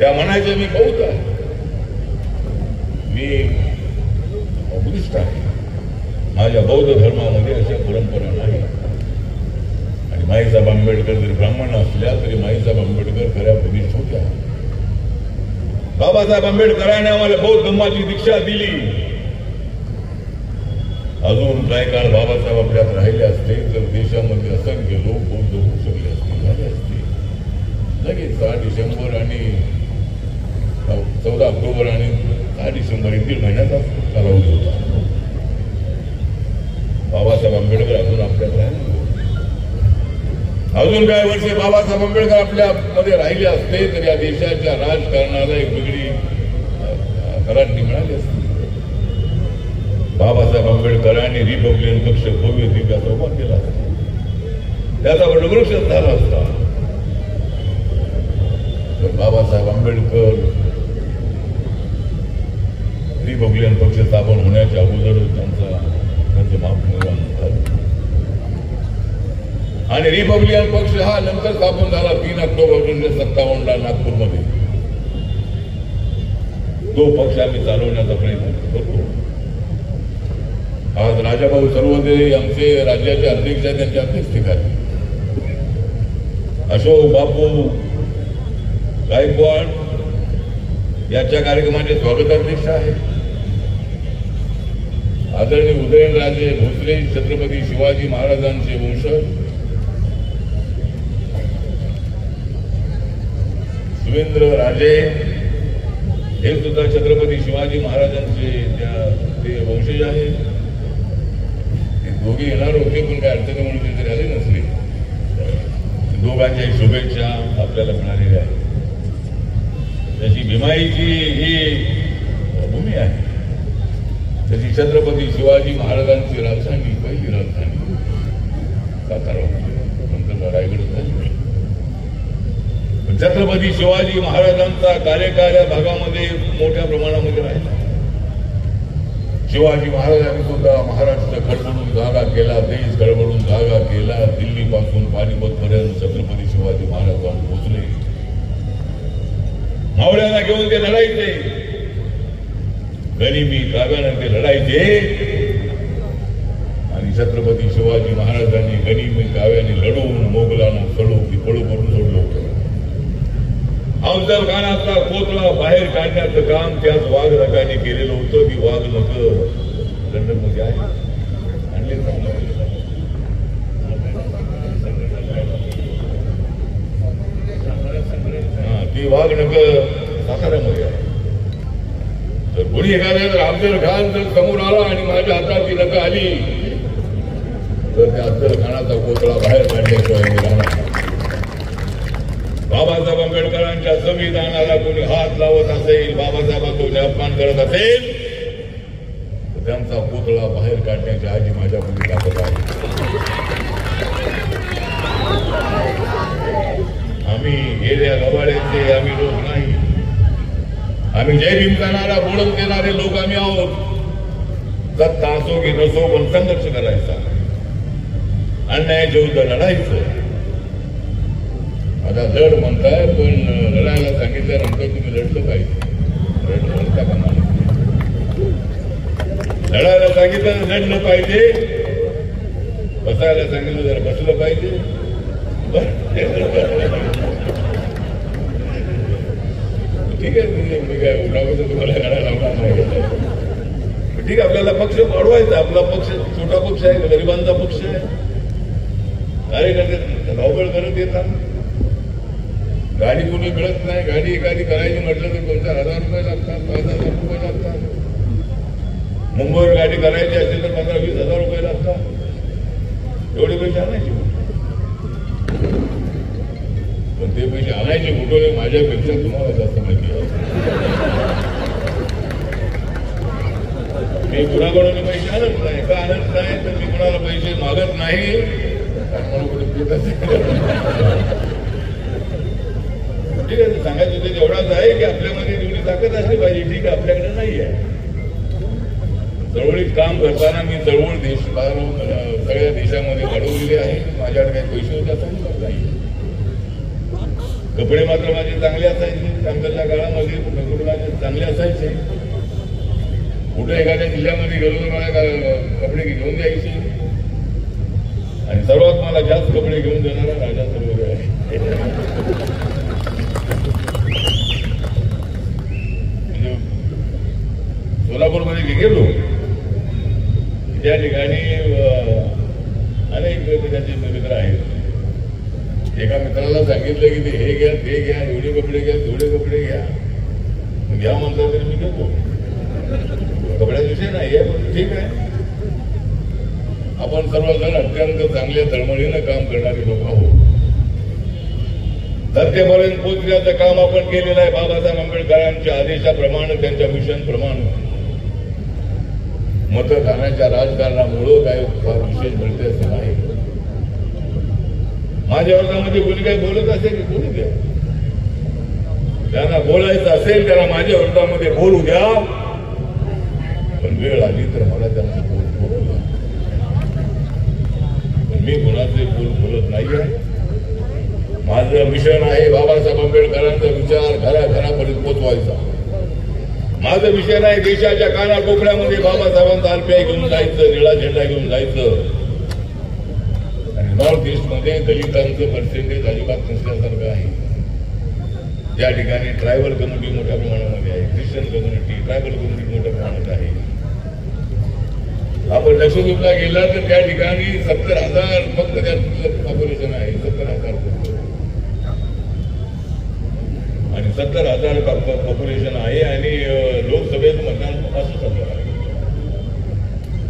त्या म्हणायचे मी बौद्ध आहे, मी बुद्धिस्ट आहे, माझ्या बौद्ध धर्मामध्ये अशा परंपरा नाही. आणि माईसाहेब आंबेडकर जरी ब्राह्मण असल्या तरी माईसाहेब आंबेडकर खऱ्या बुद्धिस्ट होत्या. बाबासाहेब आंबेडकरांनी आम्हाला बौद्ध धर्माची दीक्षा दिली. अजून काही काळ बाबासाहेब आपल्यात राहिले असते तर देशामध्ये असंख्य लोक बौद्ध होऊ शकले असते, झाले असते. लगेच 6 डिसेंबर आणि 14 ऑक्टोबर आणि 6 डिसेंबर 1-1.5 महिन्याचा कालावधी होता. बाबासाहेब आंबेडकर अजून आपल्यात राहिले. अजून काही वर्षे बाबासाहेब आंबेडकर आपल्या मध्ये राहिले असते तर या देशाच्या राजकारणाला एक वेगळी करांडी मिळाली असते. बाबासाहेब आंबेडकरांनी रिपब्लिकन पक्ष भव्य दिव्याचा उभा केला असता, त्याचा वटवृक्ष झाला असता. तर बाबासाहेब आंबेडकर रिपब्लिकन पक्ष स्थापन होण्याच्या अगोदरच त्यांचं महापरिनिर्वाण झालं. आणि रिपब्लिकन पक्ष हा नंतर स्थापन झाला 3 ऑक्टोबर 1957 नागपूरमध्ये. तो पक्ष आम्ही चालवण्याचा प्रयत्न करतो. आज राजाभाऊ सर्वदे आमचे राज्याचे अध्यक्ष आहेत, त्यांच्या अध्यक्षतेखाली अशोक बापू गायकवाड याच्या कार्यक्रमाचे स्वागताध्यक्ष आहे. आदरणीय उदयनराजे भोसले छत्रपती शिवाजी महाराजांचे वंशज, सुरेंद्र राजे हे सुद्धा छत्रपती शिवाजी महाराजांचे ते वंशज आहेत. ते दोघे येणार होते पण काय अडचणी म्हणून ते तरी आले नसले. दोघांच्या शुभेच्छा आपल्याला मिळालेल्या आहेत. जशी भीमाईची ही भूमी आहे तशी छत्रपती शिवाजी महाराजांची राजधानी, पहिली राजधानी सातारा होती, नंतर रायगड झाली. छत्रपती शिवाजी महाराजांचा कार्यकाळ या भागामध्ये मोठ्या प्रमाणामध्ये राहिला. शिवाजी महाराजांनी सुद्धा महाराष्ट्र खडबडून जागा केला, देश खडबडून जागा केला. दिल्लीपासून पानिपत पर्यंत छत्रपती शिवाजी महाराज जाऊन पोहोचले. मावळ्यांना घेऊन ते लढायचे, गनिमी काव्यानं ते लढायचे. आणि छत्रपती शिवाजी महाराजांनी गनिमी काव्याने लढवून मोगलांना सडू ती पळू करून सोडलं होतं. अफजलखानाचा कोतळा बाहेर काढण्याचं काम त्याच वाघ नकाने केलेलं होतं. की वाघ नक लंडनमध्ये आहे, आणले ती वाघ नक साताऱ्यामध्ये आहे. तर कोणी एखाद्या जर अफजल खान जर समोर आला आणि माझ्या हातात ती नक आली तर त्या अफजल खानाचा कोतळा बाहेर काढण्याशिवाय मी राहणार. बाबासाहेब आंबेडकरांच्या संविधानाला कोणी हात लावत असेल, बाबासाहेबांचा कोणी अपमान करत असेल तर त्यांचा पुतळा बाहेर काढण्याची आजी माझ्याकडे ताकद आहे. आम्ही गेल्या गवाड्याचे आम्ही लोक नाही. आम्ही जय भीमकानाला बोलून देणारे लोक आम्ही आहोत. सत्ता असो की नसो पण संघर्ष करायचा, अन्यायाच्या विरुद्ध लढायचं. आता लढ म्हणताय पण लढायला सांगितल्यानंतर तुम्ही लढलं पाहिजे. लढता का मला लढायला सांगितलं लढलं पाहिजे, बसायला सांगितलं जर बसलं पाहिजे. ठीक आहे, मी काय उठावं तुम्हाला लढायला लावणार नाही. ठीक आहे, आपल्याला पक्ष वाढवायचा. आपला पक्ष छोटा पक्ष आहे, गरिबांचा पक्ष आहे. कार्यकर्ते धावपळ करत येतात. गाडी कुणी मिळत नाही. गाडी एखादी करायची म्हटलं तर 2-4 हजार रुपये लागतात, 5,000 रुपये लागतात. मुंबईवर गाडी करायची असेल तर 15-20 हजार रुपये लागतात. एवढे पैसे आणायचे पण ते पैसे आणायचे कुठे माझ्यापेक्षा तुम्हाला जास्त माहिती आहे. मी कुणाकडून पैसे आणत नाही. का आणत नाही तर मी कुणाला पैसे मागत नाही, कारण मला कुठे देत. ठीक आहे, सांगायचं ते एवढाच आहे की आपल्यामध्ये जेवढी ताकद असली पाहिजे. ठीक आहे, आपल्याकडे नाही आहे. चळवळीत काम करताना मी चळवळ सगळ्या देशामध्ये वाढवलेली आहे. माझ्याकडे काही पैसे होते असायचे नाही. कपडे मात्र माझे चांगले असायचे. नंतरच्या काळामध्ये नोकरीवाले चांगले असायचे. कुठे एखाद्या जिल्ह्यामध्ये गेलो तर मला कपडे घेऊन द्यायचे आणि सर्वात मला जास्त कपडे घेऊन देणारा राजा सर्वोदय आहे. म्हणजे सोलापूरमध्ये गेलो त्या ठिकाणी अनेक त्याचे मित्र आहेत. एका मित्राला सांगितलं की ते हे घ्या ते घ्या, एवढे कपडे घ्या तेवढे कपडे घ्या. घ्या म्हणतात तरी मी घेतो. कपड्याचा विषय नाही आहे, पण ठीक आहे. आपण सर्वजण अत्यंत चांगल्या तळमळीनं काम करणारे लोक आहोत. सत्तेपर्यंत पोहोचण्याचं काम आपण केलेलं आहे. बाबासाहेब आंबेडकरांच्या आदेशाप्रमाणे, त्यांच्या मिशन प्रमाणे. मतदानाच्या राजकारणामुळं काय फार विशेष मिळते असं नाही. माझ्या वर्गामध्ये कोणी काही बोलत असेल बोलू द्या. त्यांना बोलायचं असेल त्यांना माझ्या वर्गामध्ये बोलू द्या, पण वेळ आली तर मला त्यांचं बोल बोलू द्या. पण मी कोणाचे बोल बोलत नाही आहे. माझं मिशन आहे बाबासाहेब आंबेडकरांचा विचार घराघरापर्यंत पोचवायचा. माझं मिशन आहे देशाच्या कानाकोपऱ्यामध्ये बाबासाहेबांचा आरपीआय घेऊन जायचं, निळा झेंडा घेऊन जायचं. आणि नॉर्थ ईस्ट मध्ये दलितांचं पर्सेंटेज अजिबात नसल्यासारखं आहे. त्या ठिकाणी ट्रायबल कम्युनिटी मोठ्या प्रमाणामध्ये आहे, ख्रिश्चन कम्युनिटी, ट्रायबल कम्युनिटी मोठ्या प्रमाणात आहे. आपण लक्षद्वीपला गेला तर त्या ठिकाणी 70,000 फक्त त्यात पॉप्युलेशन आहे. 70,000 आणि 70,000 पॉप्युलेशन आहे आणि लोकसभेचं मतदान 65,000 आहे.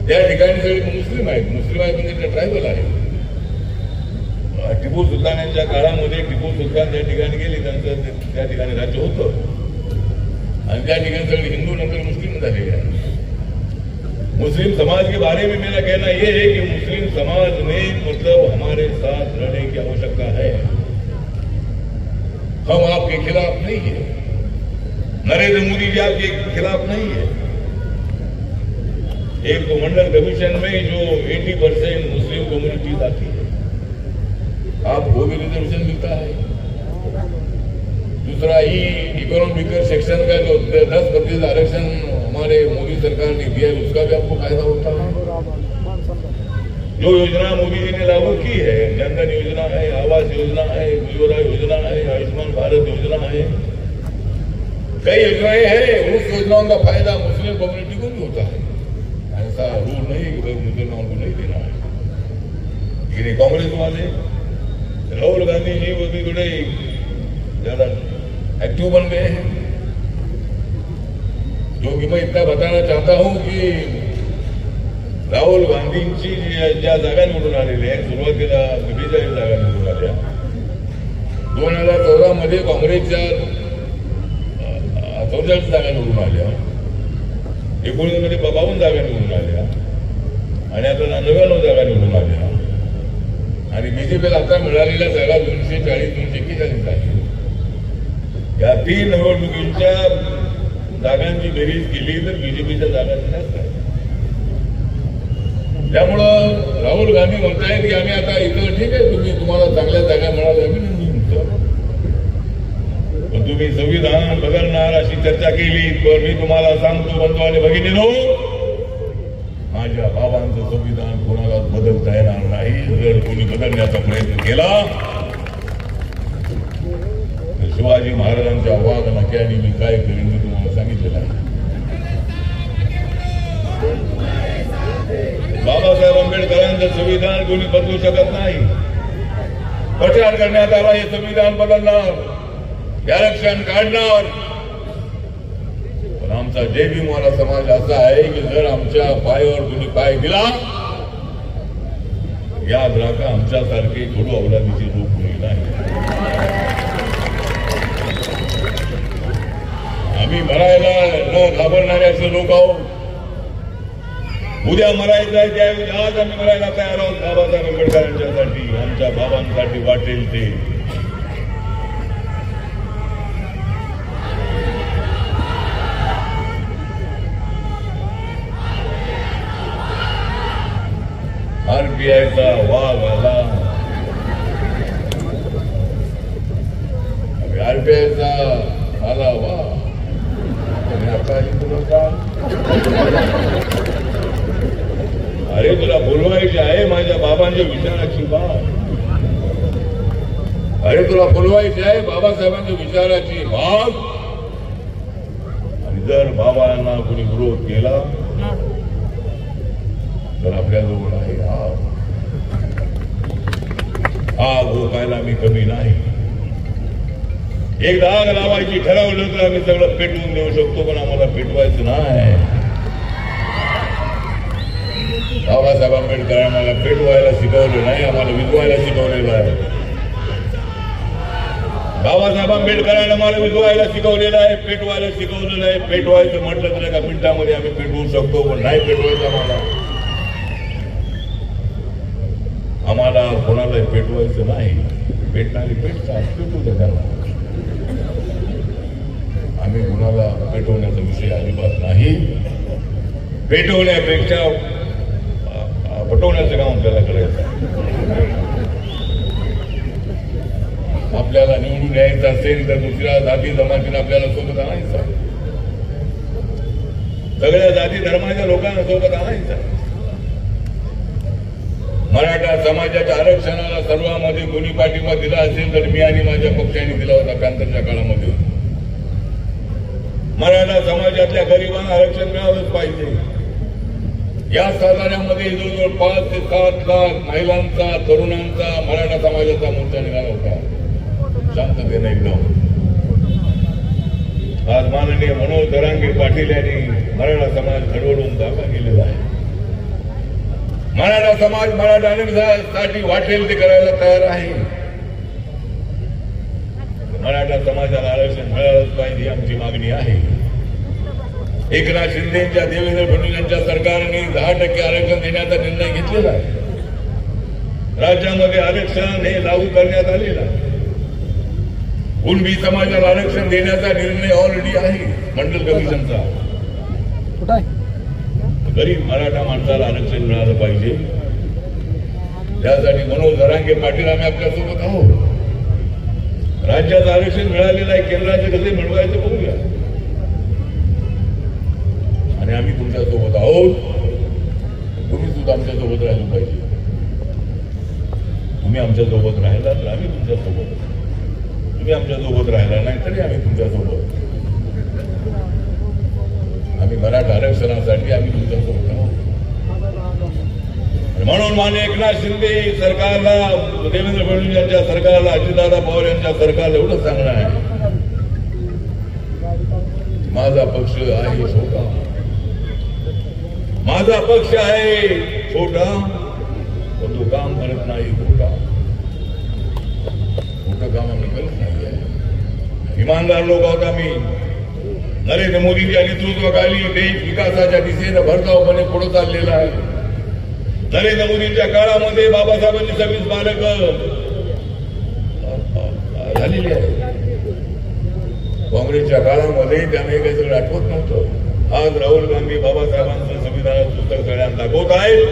त्या ठिकाणी सगळे मुस्लिम आहेत. मुस्लिम आहेत म्हणजे ते ट्रायबल आहे. टिपू सुलतानांच्या काळामध्ये टिपू सुलतान त्या ठिकाणी गेले, त्यांचं त्या ठिकाणी राज्य होतं आणि त्या ठिकाणी सगळे हिंदू नंतर मुस्लिम झाले आहेत. मुस्लिम समाज के बारे में मेरा कहना यह है कि मुस्लिम समाज ने मतलब हमारे साथ रहने की आवश्यकता है. हम आपके खिलाफ नहीं है. नरेंद्र मोदी जी आपके खिलाफ नहीं है. एक तो मंडल कमीशन में जो 80% मुस्लिम कम्युनिटीज आती है, आपको भी रिजर्वेशन मिलता है. दूसरा ही इकोनॉमिकल सेक्शन का जो 10% आरक्षण हमारे मोदी सरकार ने दिया है, उसका भी आपको फायदा होता है. जो योजना मोदी जी ने लागू की है, जनधन योजना है, आवास योजना है, उज्ज्वला योजना है, आयुष्मान भारत योजना है, कई योजनाएं हैं. उस योजनाओं का फायदा मुस्लिम कम्युनिटी को भी होता है. ऐसा रूल नहीं कि मुसलमानों को नहीं देना है. लेकिन कांग्रेस वाले, राहुल गांधी जी वो भी बड़े ज्यादा एक्टिव बन गए हैं. जो कि मैं इतना बताना चाहता हूं कि राहुल गांधींची ज्या जागा निवडून आलेल्या आहेत, सुरुवातीला 42 जागा निवडून आल्या. 2014 मध्ये काँग्रेसच्या 44 जागा निवडून आल्या. 19 मध्ये 52 जागा निवडून आल्या आणि आता 99 जागा निवडून आल्या. आणि बीजेपीला आता मिळालेल्या जागा 240-241 आहे. या 3 निवडणुकीच्या जागांची बेरीज केली तर बीजेपीच्या जागा जास्त आहेत. त्यामुळं राहुल गांधी म्हणतायत की आम्ही आता इथं ठीक आहे, तुम्हाला चांगल्या जागा मिळाल्या, पण तुम्ही संविधान बदलणार अशी चर्चा केली तर मी तुम्हाला सांगतो बंधू आणि भगिनींनो, माझ्या बाबांचं संविधान कोणाला बदलता येणार नाही. जर कोणी बदलण्याचा प्रयत्न केला तर शिवाजी महाराजांच्या वाघ नक्याने मी काय करीन मी तुम्हाला सांगितलेलं आहे. बाबासाहेब आंबेडकरांचं संविधान कोणी बदलू शकत नाही. प्रचार करण्यात आला हे संविधान बदलणार, आरक्षण काढणार. पण आमचा जय भीमवाला समाज असा आहे की जर आमच्या पायावर तुम्ही पाय दिला, याद राखा आमच्यासारखे कडू अवलादीचे लोक कोणी नाही. आम्ही मरायला न घाबरणारे असे लोक आहोत. उद्या मरायचं आहे त्यावेळी आज आम्ही मरायला तयार आहोत. बाबासाहेब आंबेडकरांच्यासाठी, आमच्या बाबांसाठी वाटेल ते. आरपीआयचा वाघ आला. आरपीआयचा काही तुला सांग. अरे तुला बोलवायची आहे माझ्या बाबांच्या विचाराची बाब. अरे तुला बोलवायची आहे बाबासाहेबांच्या विचाराची बाब. आणि जर बाबांना कोणी विरोध केला तर आपल्याजवळ आहे आग ओकायला मी कमी नाही. एकदा आग लावायची ठरवलं तर आम्ही सगळं पेटवून देऊ शकतो, पण आम्हाला पेटवायचं नाही. बाबासाहेब आंबेडकर आम्हाला पेटवायला शिकवलं नाही, आम्हाला विजवायला शिकवलेलं आहे. बाबासाहेब आंबेडकरांनी आम्हाला विजवायला शिकवलेलं आहे, पेटवायला शिकवलेलं आहे. पेटवायचं म्हटलं तर एका मिनिटामध्ये आम्ही पेटवू शकतो, पण नाही पेटवायचं आम्हाला कोणाला पेटवायचं नाही. पेटणारी पेटतात, पेटू द्या त्यांना. आम्ही कुणाला पेटवण्याचा विषय अजिबात नाही. पेटवण्यापेक्षा पटवण्याचं काम आपल्याला करायचं. आपल्याला निवडून यायचं असेल तर दुसऱ्या जाती जमातीने आपल्याला सोबत आणायचं. सगळ्या जाती धर्माच्या लोकांना सोबत आणायचं. मराठा समाजाच्या आरक्षणाला सर्वांमध्ये कोणी पाठिंबा दिला असेल तर मी आणि माझ्या पक्षाने दिला होता. पॅंथरच्या काळामध्ये मराठा समाजातल्या गरिबांना आरक्षण मिळालंच पाहिजे. या साताऱ्यामध्ये जवळजवळ 5 ते 7 लाख महिलांचा, तरुणांचा मराठा समाजाचा मोर्चा निघाला होता. शांततेने एकदम. आज माननीय मनोज जरांगे पाटील यांनी मराठा समाज घडवून जागा केलेला आहे. मराठा समाज मराठा आरक्षणासाठी वाटेल ते करायला तयार आहे. मराठा समाजाला आरक्षण मिळालंच पाहिजे ही आमची मागणी आहे. एकनाथ शिंदेच्या, देवेंद्र फडणवीस यांच्या सरकारने 10% आरक्षण देण्याचा निर्णय घेतलेला आहे. राज्यामध्ये आरक्षण हे लागू करण्यात आलेलं आहे. कुणबी समाजाला आरक्षण देण्याचा निर्णय ऑलरेडी आहे मंडल कमिशनचा. गरीब मराठा माणसाला आरक्षण मिळालं पाहिजे. त्यासाठी मनोज जरांगे पाटील आम्ही आपल्यासोबत आहोत. राज्याचं आरक्षण मिळालेलं आहे, केंद्राचं कसे मिळवायचं बघूया. आणि आम्ही तुमच्यासोबत आहोत. तुम्ही सुद्धा आमच्यासोबत राहिलं पाहिजे. तुम्ही आमच्यासोबत राहिला तर आम्ही तुमच्यासोबत. तुम्ही आमच्यासोबत राहिला नाही तरी आम्ही तुमच्यासोबत. आम्ही मराठा आरक्षणासाठी आम्ही तुमच्यासोबत आहोत. म्हणून माननीय एकनाथ शिंदे सरकारला, देवेंद्र फडणवीस यांच्या सरकारला, अजितदादा पवार यांच्या सरकारला एवढंच सांगणं आहे, माझा पक्ष आहे छोटा. माझा पक्ष आहे छोटा, पण तो काम करत नाही खोटा. खोटं काम आम्ही करत नाही आहे. इमानदार लोक आहोत आम्ही. नरेंद्र मोदींच्या नेतृत्वाखाली देश विकासाच्या दिशेने भरधावपणे पुढे चाललेला आहे. नरेंद्र मोदींच्या काळामध्ये बाबासाहेबांची 26 स्मारक झालेली आहे. काँग्रेसच्या काळामध्ये त्याने काही सगळं आठवत नव्हतं. आज राहुल गांधी बाबासाहेबांचं संविधानाचं पुस्तक सगळ्यांना दाखवत आहेत.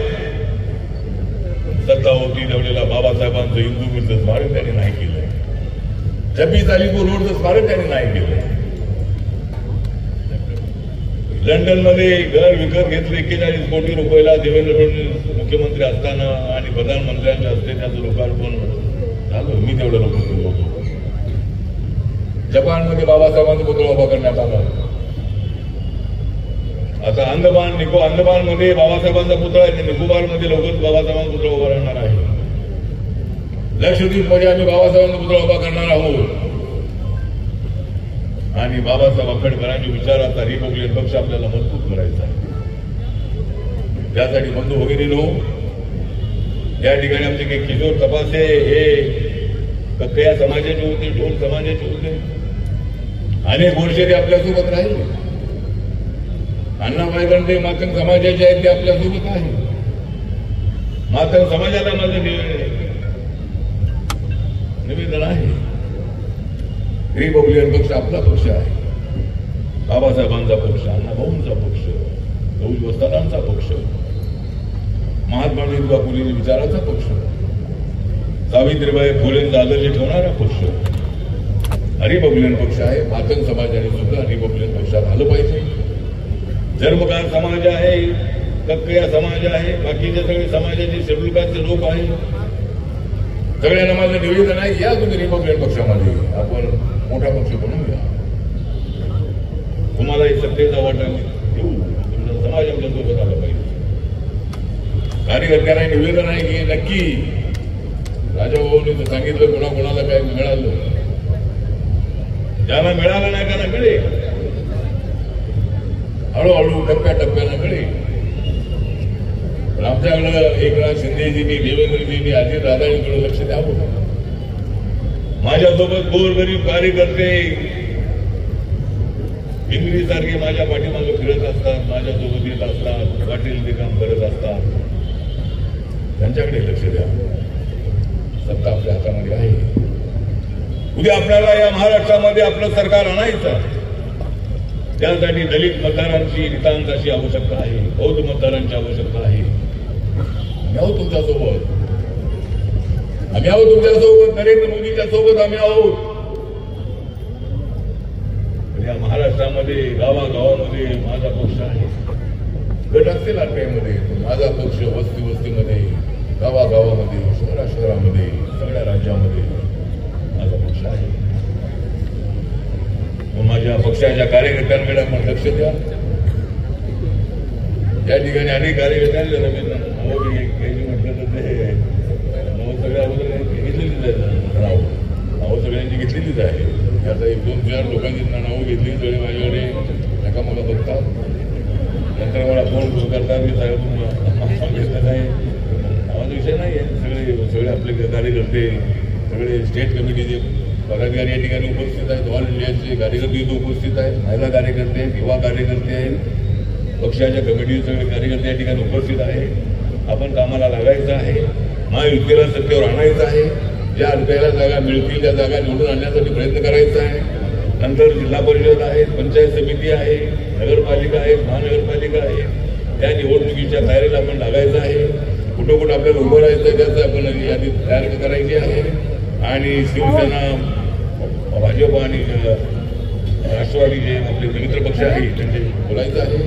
सत्ता होती त्यावेळेला बाबासाहेबांचं हिंदू स्मारक त्यांनी नाही केलं. 26 अलीपूर रोडचं स्मारक त्यांनी नाही केलं. लंडनमध्ये घर विकत घेतले 41 कोटी रुपयाला देवेंद्र फडणवीस मुख्यमंत्री असताना आणि प्रधानमंत्र्यांच्या हस्ते त्याचं लोकार्पण झालं. मी तेवढं लोक केलं होतो. जपानमध्ये बाबासाहेबांचा पुतळा उभा करण्यात आला. आता अंदमानमध्ये बाबासाहेबांचा पुतळा आहे. निकोबारमध्ये लवकरच बाबासाहेबांचा पुतळा उभा राहणार आहे. लक्षद्वीपमध्ये आम्ही बाबासाहेबांचा पुतळा उभा करणार आहोत. आणि बाबासाहेब आंबेडकरांच्या विचाराचा रिपब्लिकन पक्ष आपल्याला मजबूत करायचा आहे. त्यासाठी बंधू भगिनींनो, या ठिकाणी आमचे काही किशोर तपासे हे कक्कया समाजाचे होते, ढोल समाजाचे होते. अनेक वर्ष ते आपल्यासोबत राहिले. अण्णाभाई बंडे मातंग समाजाचे आहेत, ते आपल्यासोबत आहे. मातंग समाजाला माझं निवेदन आहे, रिपब्लिकन पक्ष आपला पक्ष आहे. बाबासाहेबांचा पक्ष, अण्णाभाऊंचा पक्ष, गौरी वस्तादांचा पक्ष, महात्मा ज्योतिबा फुले विचाराचा पक्ष, सावित्रीबाई फुलेंचा आदर्श ठेवणारा पक्ष रिपब्लिकन पक्ष आहे. मातंग समाजाने सुद्धा रिपब्लिकन पक्षात आलं पाहिजे. धर्मकार समाज आहे, कक्कया समाज आहे, बाकीचे सगळे समाजाचे शेड्यूल कास्टचे लोक आहे. सगळ्यांना माझं निवेदन आहे, या तुम्ही रिपब्लिकन पक्षामध्ये आपण मोठा पक्ष बनवूया. तुम्हाला सत्तेचा वाटा देऊ, तुमचा समाज आमच्या सोबत आला पाहिजे. कार्यकर्त्यांना निवेदन आहे की नक्की राजाभाऊंनी सांगितलं कोणाकोणाला काय मिळालं, ज्यांना मिळालं नाही त्यांना मिळेल, हळूहळू टप्प्याटप्प्यानं मिळेल. पण आमच्याकडं एकनाथ शिंदेजींनी, देवेंद्रजींनी, अजितदादांकडे लक्ष द्यावं. माझ्यासोबत गोरगरीब कार्यकर्ते इंग्रजीसारखे माझ्या पाठीमागे फिरत असतात, माझ्यासोबत येत असतात, वाटेल ते काम करत असतात. त्यांच्याकडे लक्ष द्या. सत्ता आपल्या हातामध्ये आहे. उद्या आपल्याला या महाराष्ट्रामध्ये आपलं सरकार आणायचं, त्यासाठी दलित मतदारांची नितांत अशी आवश्यकता आहे, बौद्ध मतदारांची आवश्यकता आहे. आम्ही आहोत तुमच्यासोबत, आम्ही आहोत तुमच्यासोबत, नरेंद्र मोदीच्या सोबत आम्ही आहोत. या महाराष्ट्रामध्ये गावागावामध्ये माझा पक्ष आहे. गट असतील आरपीआयमध्ये, माझा पक्ष वस्ती वस्तीमध्ये, गावागावामध्ये, शहरामध्ये, सगळ्या राज्यामध्ये माझा पक्ष आहे. माझ्या पक्षाच्या कार्यकर्त्यांकडे आपण लक्ष द्या. या ठिकाणी अनेक कार्यकर्त्यांना नावं म्हटलं तर ते नावं सगळ्या अगोदर घेतलेलीच आहे. नावं सगळ्यांची घेतलेलीच आहे. आता 1-2-4 लोकांची नावं घेतली, सगळे माझ्याकडे नका मला बघतात, नंतर मला फोन करतात की साहेब घेतलं नाही. नावाचा विषय नाही आहे. सगळे आपले कार्यकर्ते, सगळे स्टेट कमिटीचे पदाधिकारी या ठिकाणी उपस्थित आहेत, ऑल इंडियाचे कार्यकर्ते इथे उपस्थित आहेत, महिला कार्यकर्ते आहेत, युवा कार्यकर्ते आहेत, पक्षाच्या कमिटीचे सगळे कार्यकर्ते या ठिकाणी उपस्थित आहेत. आपण कामाला लागायचं आहे, महायुतीला सत्तेवर आणायचं आहे. ज्या आरपीआयला जागा मिळतील त्या जागा निवडून आणण्यासाठी प्रयत्न करायचा आहे. नंतर जिल्हा परिषद आहेत, पंचायत समिती आहे, नगरपालिका आहे, महानगरपालिका आहे. त्या निवडणुकीच्या तयारीला आपण लागायचं आहे. कुठं कुठं आपल्याला उभं राहायचं आहे त्याचं आपण यादी तयार करायची आहे. आणि शिवसेना, भाजप आणि राष्ट्रवादी जे आपले मित्र पक्ष आहे त्यांचे बोलायचं आहे.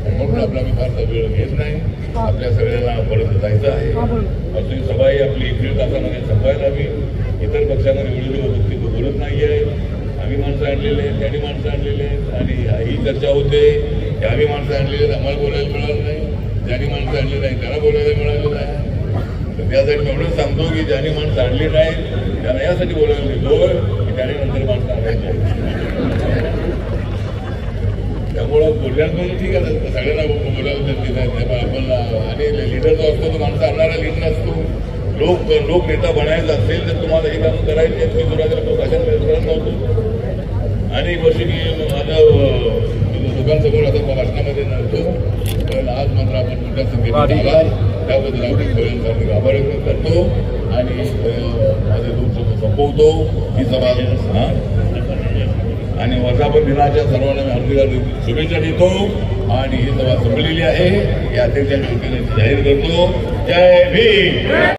म्हणून आपला मी फारसा वेळ घेत नाही. आपल्या सगळ्यांना परत जायचं आहे. आपली सभा ही आपली 1-1.5 तासामध्ये संपायला हवी. इतर पक्षामध्ये वेळेवर व्यक्ती बोलत नाही आहे. आम्ही माणसं आणलेले आहेत, त्यांनी माणसं आणलेले आहेत आणि ही चर्चा होते की आम्ही माणसं आणलेली आहेत, आम्हाला बोलायला मिळालं नाही, ज्यांनी माणसं आणली नाही त्यांना बोलायला मिळालं नाही. तर त्यासाठी मी एवढं सांगतो की ज्यांनी माणसं आणली नाही त्यांना यासाठी बोलायला मिळतो की त्याने नंतर माणसं आणायची. त्यामुळं बोलण्यातून ठीक आहे, सगळ्यांना बोलायला देत नाही. आपण आणि लिडर जो असतो तो माणसं आणणारा लिडर असतो. लोक नेता बनायचा असेल तर तुम्हाला हे काम करायचे. मी सुरुवातीला भाषण करत नव्हतो. अनेक वर्षी मी माझ्या लोकांसमोर आता भाषणामध्ये नव्हतो, पण आज मात्र आपण मोठ्या संख्येने आला, त्याबद्दल आपण सगळ्यांसाठी आभार व्यक्त करतो आणि माझे 2 शब्द संपवतो. ही सभा आणि वर्धापन दिनाच्या सर्वांना मी हार्दिक शुभेच्छा देतो आणि ही सभा संपलेली आहे. या अध्यक्षांच्या वतीने जाहीर करतो. जय भीम.